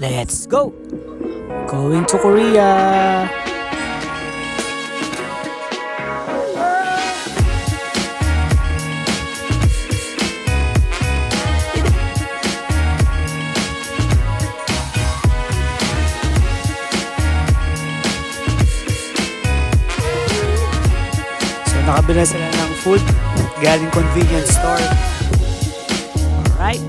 Let's go! Going to Korea! So nakabila sila ng food galing convenience store. Alright?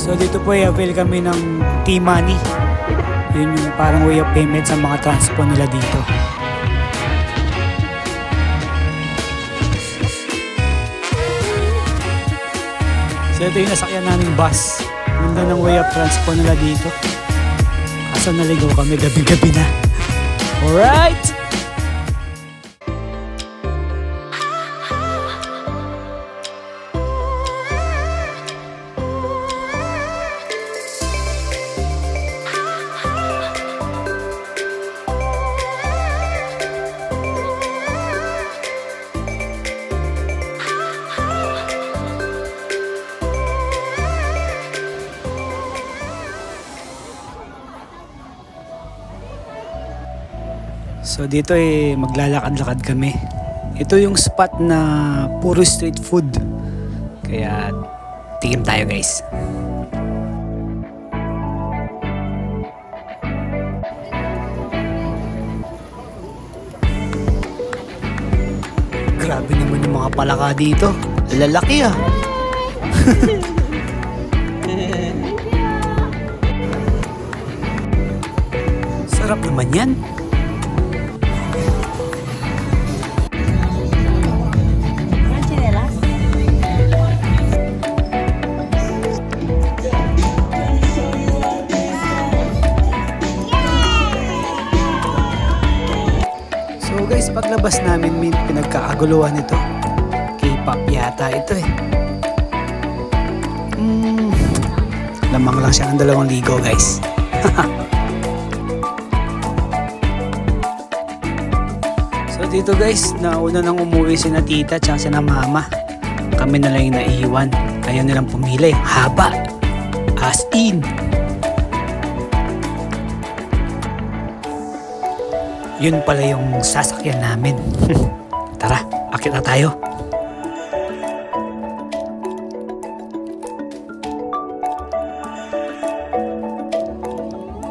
So dito po avail kami ng T-Money. Yun yung parang way of payment sa mga transpo nila dito. So ito yung nasakyan namin bus. Ganda ng way of transpo nila dito. Kaso naligaw kami gabi-gabi na. Alright! So dito maglalakad-lakad kami. Ito yung spot na puro street food. Kaya tikim tayo guys. Grabe naman yung mga palaka dito. Lalaki ah. Sarap naman yan. So guys, paglabas namin may pinagkaaguluhan ito. K-pop yata ito eh. Lamang lang siya ng 2,000 guys. So dito guys, nauna nang umuwi si na tita at si na mama. Kami na lang yung naiiwan. Ayaw nilang pumili. Haba. As in. Yun pala yung sasakyan namin. Tara, akit na tayo.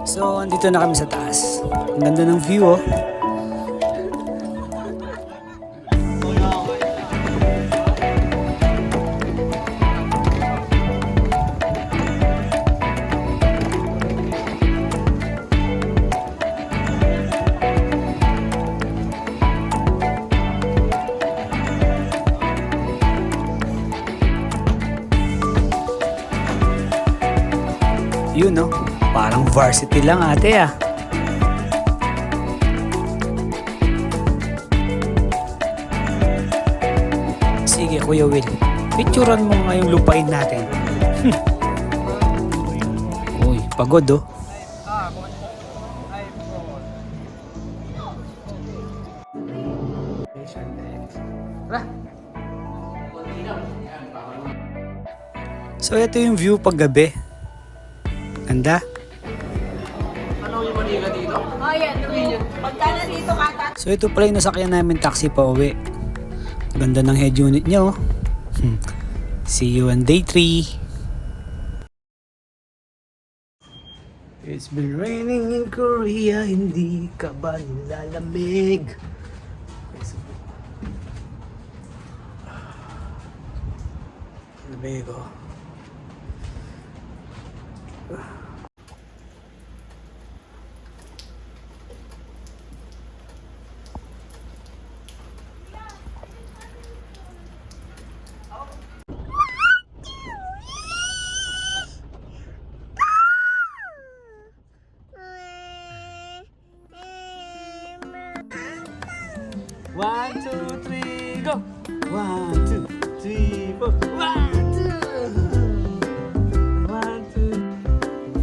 So, andito na kami sa taas. Ang ganda ng view oh. Yun no, parang varsity lang ate ah. Sige Kuya Will, picturean mo nga yung lupain natin. Uy, pagod oh. So ito yung view pag gabi. Ganda. Ano yung Manila dito? Oh, yan. Pagka nandito ka, So ito pala yung nasakyan namin taxi pa uwi. Ganda ng head unit niya oh. See you on day 3. It's been raining in Korea, hindi ka ba nilalamig? Lamig oh. One, two, three, go! 1, 2, 3, 4. 1, 2. 1, 2,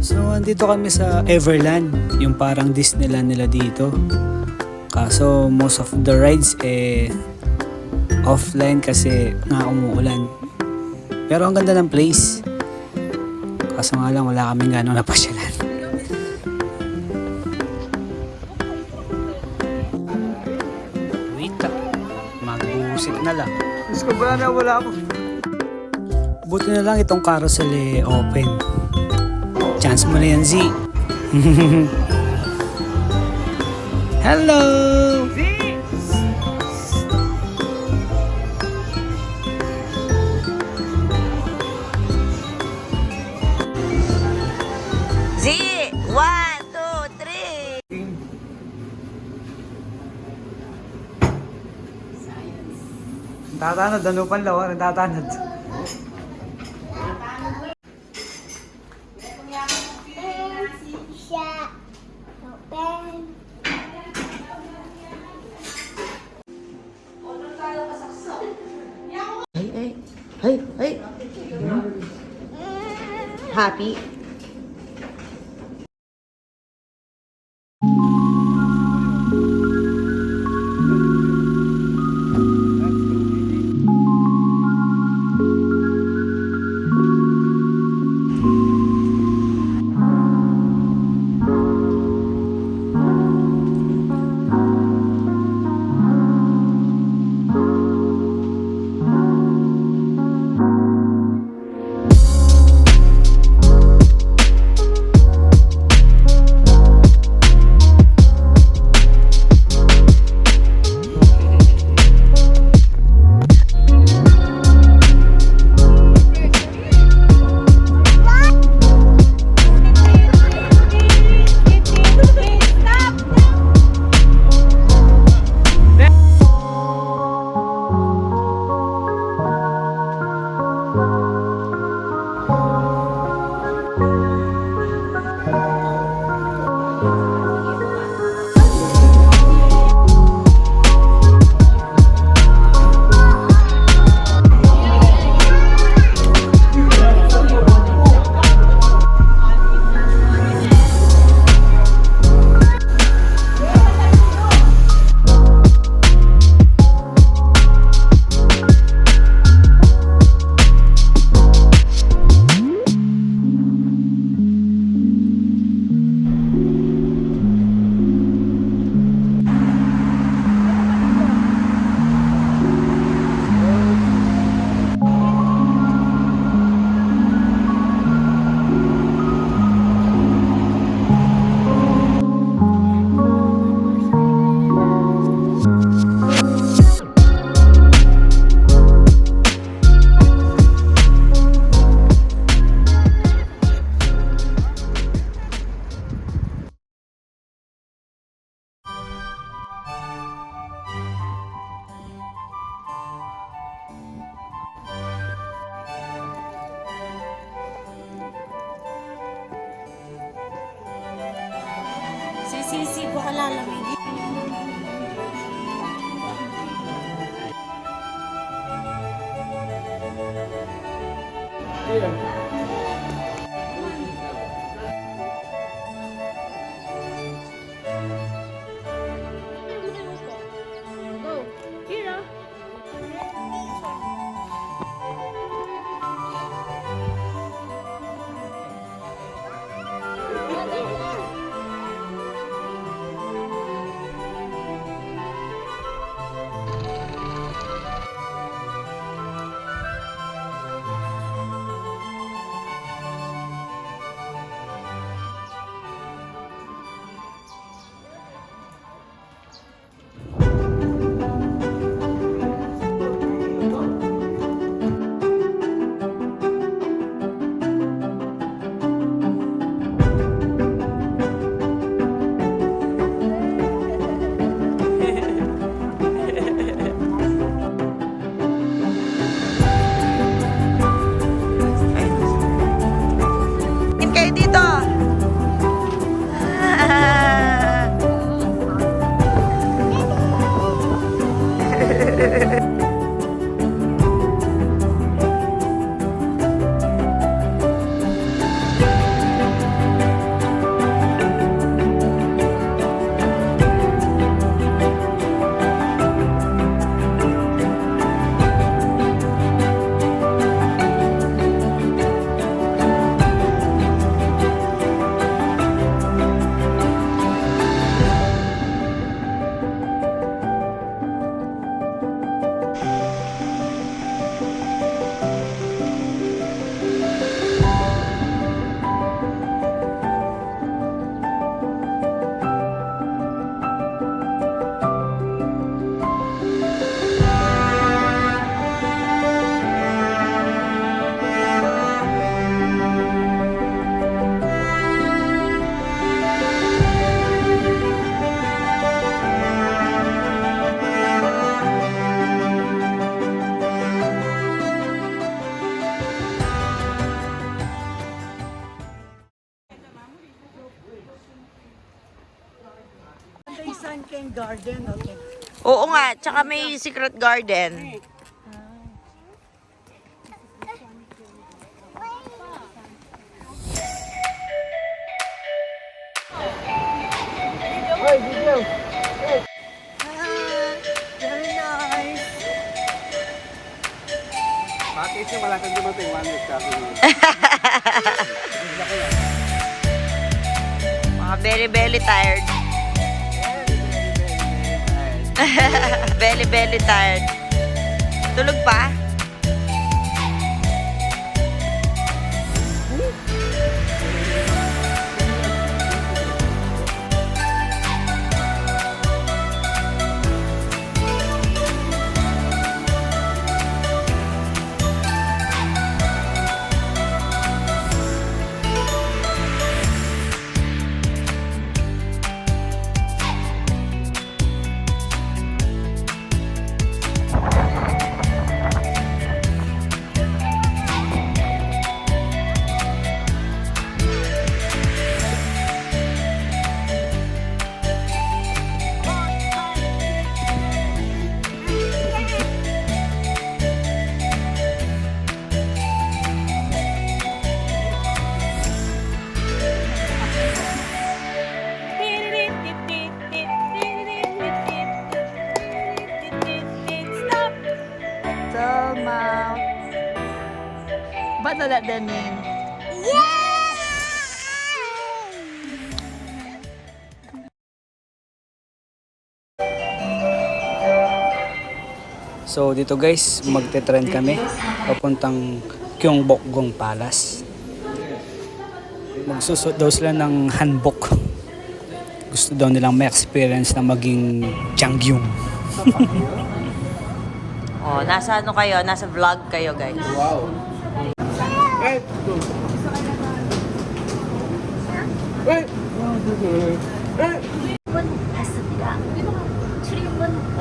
So, andito kami sa Everland, yung parang Disneyland nila dito. Kaso, most of the rides offline kasi nga umuulan. Pero ang ganda ng place. Kaso nga lang, wala kaming gano'ng napasyalan. Wait lang, magbusit na lang. Diyos ko ba na wala mo? Buti na lang itong carousel open. Chance mo na yan, Z. Hello! Z! 1, 2, 3! Tatanod, ano pan lawa, tatanod. Hey. Happy? Sisi, baka lalamig. Oo nga, tsaka may secret garden. Bakit siya wala kang dumating 1 week sabi niya? Mga very tired. Very tired. Tulog pa? Mouth. What does that then mean? So dito guys, magte-trend kami papuntang Gyeongbokgung Palace. Magsusot daw sila ng hanbok. Gusto daw nilang may experience na maging Changyung. Oh, nasa ano kayo? Nasa vlog kayo, guys. Wow.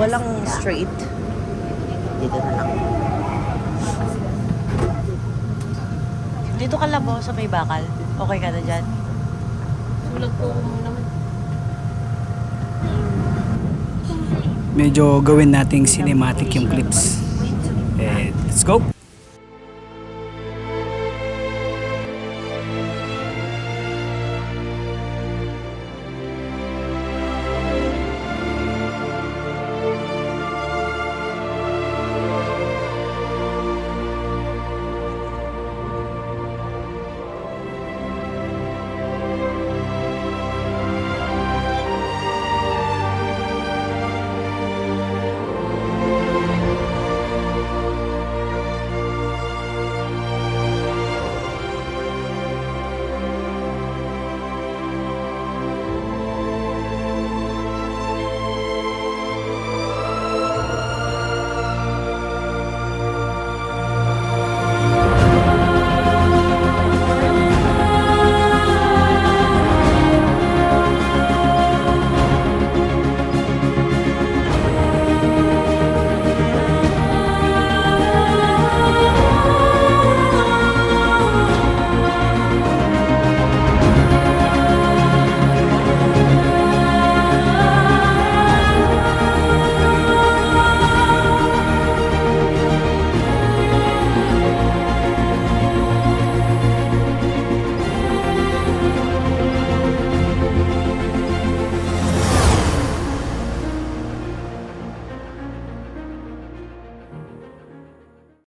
Walang straight. Dito na lang. Dito ka labo sa may bakal. Okay ka na dyan? Medyo gawin nating cinematic yung clips. Let's go!